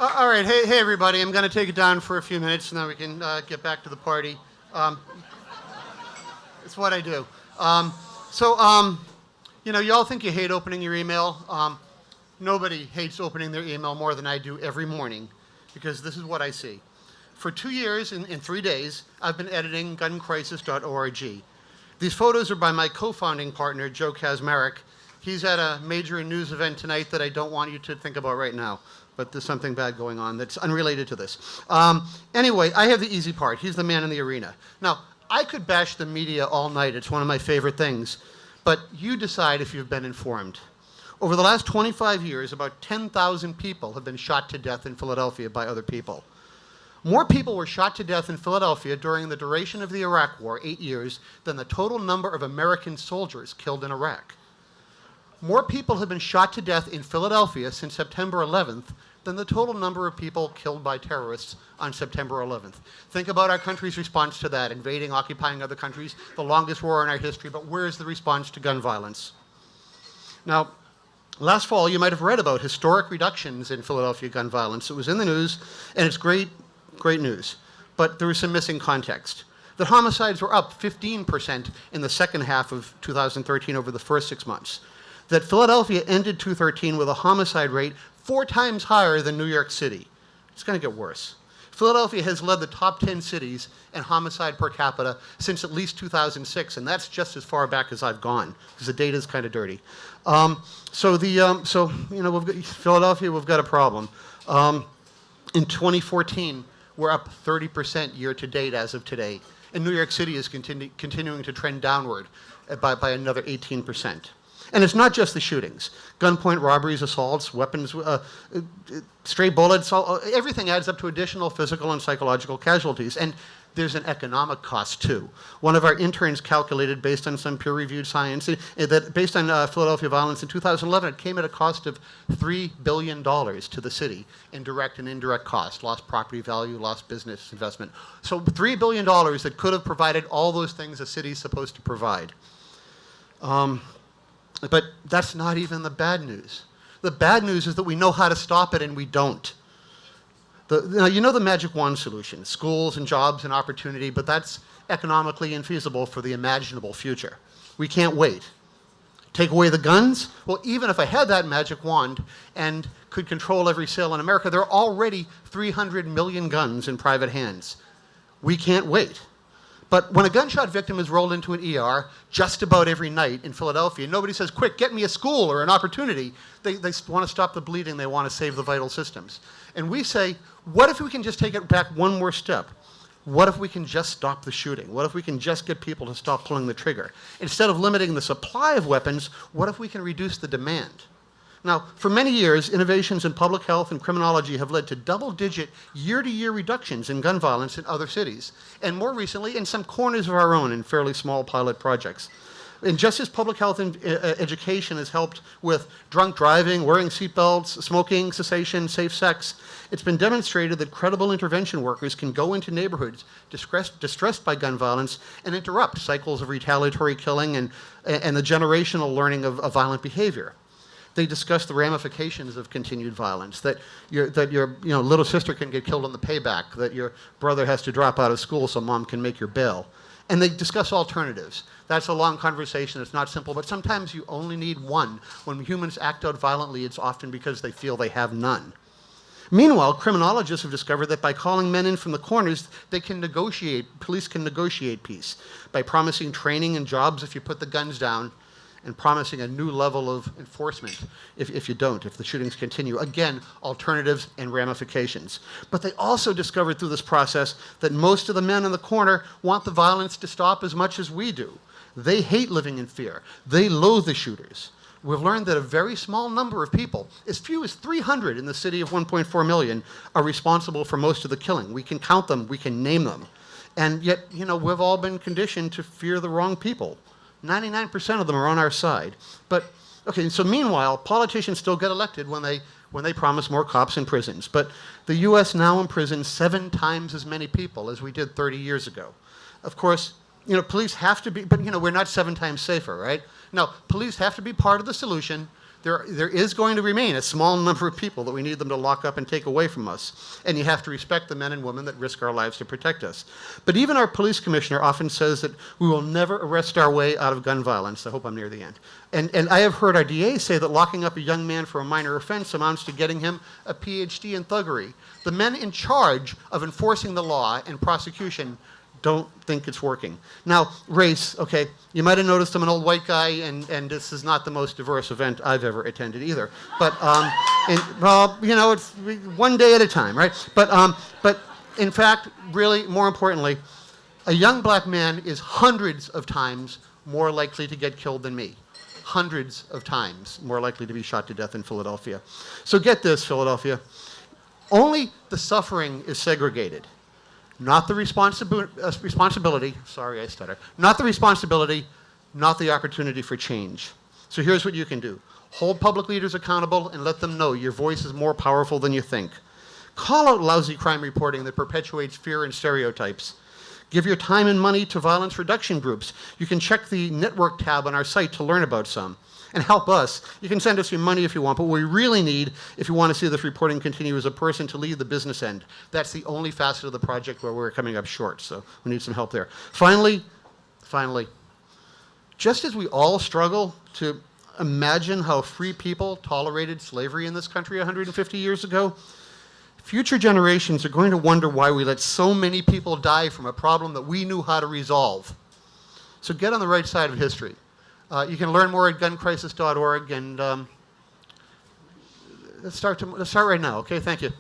All right, hey everybody. I'm going to take it down for a few minutes, and then we can get back to the party. It's what I do. You all think you hate opening your email. Nobody hates opening their email more than I do every morning, because this is what I see. For 2 years, in 3 days, I've been editing guncrisis.org. These photos are by my co-founding partner, Joe Kazmarek. He's at a major news event tonight that I don't want you to think about right now, but there's something bad going on that's unrelated to this. Anyway, I have the easy part. He's the man in the arena. Now, I could bash the media all night. It's one of my favorite things. But you decide if you've been informed. Over the last 25 years, about 10,000 people have been shot to death in Philadelphia by other people. More people were shot to death in Philadelphia during the duration of the Iraq War, 8 years, than the total number of American soldiers killed in Iraq. More people have been shot to death in Philadelphia since September 11th than the total number of people killed by terrorists on September 11th. Think about our country's response to that, invading, occupying other countries, the longest war in our history, but where is the response to gun violence? Now, last fall, you might have read about historic reductions in Philadelphia gun violence. It was in the news, and it's great news. But there was some missing context. The homicides were up 15% in the second half of 2013 over the first 6 months. That Philadelphia ended 2013 with a homicide rate 4 times higher than New York City. It's going to get worse. Philadelphia has led the top 10 cities in homicide per capita since at least 2006, and that's just as far back as I've gone, because the data is kind of dirty. Philadelphia, we've got a problem. In 2014, we're up 30% year to date as of today, and New York City is continuing to trend downward by another 18%. And it's not just the shootings. Gunpoint robberies, assaults, weapons, stray bullets, everything adds up to additional physical and psychological casualties. And there's an economic cost, too. One of our interns calculated, based on some peer-reviewed science, that based on Philadelphia violence in 2011, it came at a cost of $3 billion to the city in direct and indirect costs, lost property value, lost business investment. So $3 billion that could have provided all those things a city's supposed to provide. But that's not even the bad news. The bad news is that we know how to stop it and we don't. Now, you know the magic wand solution, schools and jobs and opportunity, but that's economically infeasible for the imaginable future. We can't wait. Take away the guns? Well, even if I had that magic wand and could control every sale in America, there are already 300 million guns in private hands. We can't wait. But when a gunshot victim is rolled into an ER just about every night in Philadelphia, nobody says, quick, get me a school or an opportunity. They want to stop the bleeding. They want to save the vital systems. And we say, what if we can just take it back one more step? What if we can just stop the shooting? What if we can just get people to stop pulling the trigger? Instead of limiting the supply of weapons, what if we can reduce the demand? Now, for many years, innovations in public health and criminology have led to double-digit year-to-year reductions in gun violence in other cities, and more recently in some corners of our own in fairly small pilot projects. And just as public health and education has helped with drunk driving, wearing seatbelts, smoking cessation, safe sex, it's been demonstrated that credible intervention workers can go into neighborhoods distressed by gun violence and interrupt cycles of retaliatory killing and the generational learning of violent behavior. They discuss the ramifications of continued violence, that your little sister can get killed on the payback, that your brother has to drop out of school so mom can make your bail. And they discuss alternatives. That's a long conversation. It's not simple, but sometimes you only need one. When humans act out violently, it's often because they feel they have none. Meanwhile, criminologists have discovered that by calling men in from the corners, police can negotiate peace by promising training and jobs if you put the guns down, and promising a new level of enforcement if the shootings continue. Again, alternatives and ramifications. But they also discovered through this process that most of the men in the corner want the violence to stop as much as we do. They hate living in fear. They loathe the shooters. We've learned that a very small number of people, as few as 300 in the city of 1.4 million, are responsible for most of the killing. We can count them, we can name them. And yet, we've all been conditioned to fear the wrong people. 99% of them are on our side. But, okay, so meanwhile, politicians still get elected when they promise more cops in prisons. But the U.S. now imprisons 7 times as many people as we did 30 years ago. Of course, police have to be, but we're not 7 times safer, right? No, police have to be part of the solution. there is going to remain a small number of people that we need them to lock up and take away from us. And you have to respect the men and women that risk our lives to protect us. But even our police commissioner often says that we will never arrest our way out of gun violence. I hope I'm near the end. And I have heard our DA say that locking up a young man for a minor offense amounts to getting him a PhD in thuggery. The men in charge of enforcing the law and prosecution don't think it's working. Now, race, okay, you might have noticed I'm an old white guy, and this is not the most diverse event I've ever attended either. But, well, you know, it's one day at a time, right? But in fact, really, more importantly, a young black man is hundreds of times more likely to get killed than me. Hundreds of times more likely to be shot to death in Philadelphia. So get this, Philadelphia. Only the suffering is segregated. Not the responsibility, sorry I stutter, not the responsibility, not the opportunity for change. So here's what you can do. Hold public leaders accountable and let them know your voice is more powerful than you think. Call out lousy crime reporting that perpetuates fear and stereotypes. Give your time and money to violence reduction groups. You can check the network tab on our site to learn about some. And help us. You can send us your money if you want, but what we really need, if you want to see this reporting continue, is a person to lead the business end. That's the only facet of the project where we're coming up short, so we need some help there. Finally, just as we all struggle to imagine how free people tolerated slavery in this country 150 years ago, future generations are going to wonder why we let so many people die from a problem that we knew how to resolve. So get on the right side of history. You can learn more at guncrisis.org, and let's start right now, okay? Thank you.